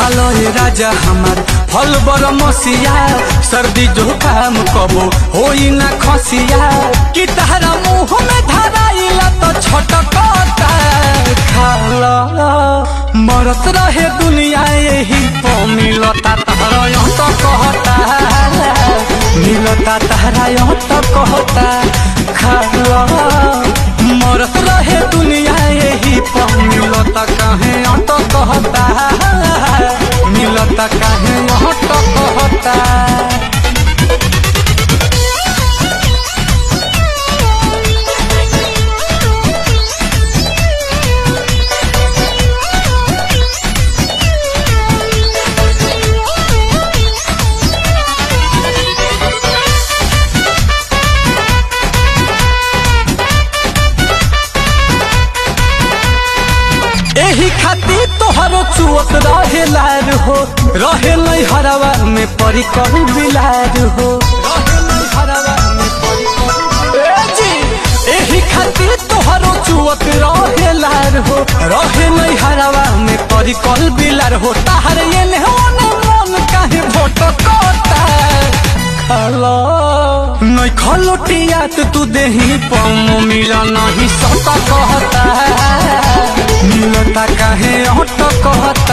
खालो ये राजा हमार फल बर मसिया सर्दी जुकाम कबो होई ना खसिया कि तहरा मुँह में धराइला तो छटकता खाला मरत रहे दुनिया यही तो मिलता तहरा यहाँ तो कहता मिलता तहरा यहाँ तो कहता खाला मरत रहे दुनिया यही तो मिलता कहे यहाँ तो कहता मिलता कहे यहाँ तो कहता। एही खातिर तोहरो चुअत रहे लार हो रहे नहीं हरवा में परी कहू बिलार हो रहे नहीं हरवा में परी कहू एही खातिर तोहरो चुअत रहे लार हो रहे नहीं हरवा में परी कहू बिलार हो ताहर ये नेहवाना मन काहे भटकता खाला नहीं खलोटियात तू देही पम मिला नहीं सता कहता मिलता काहे ऑटो कहता।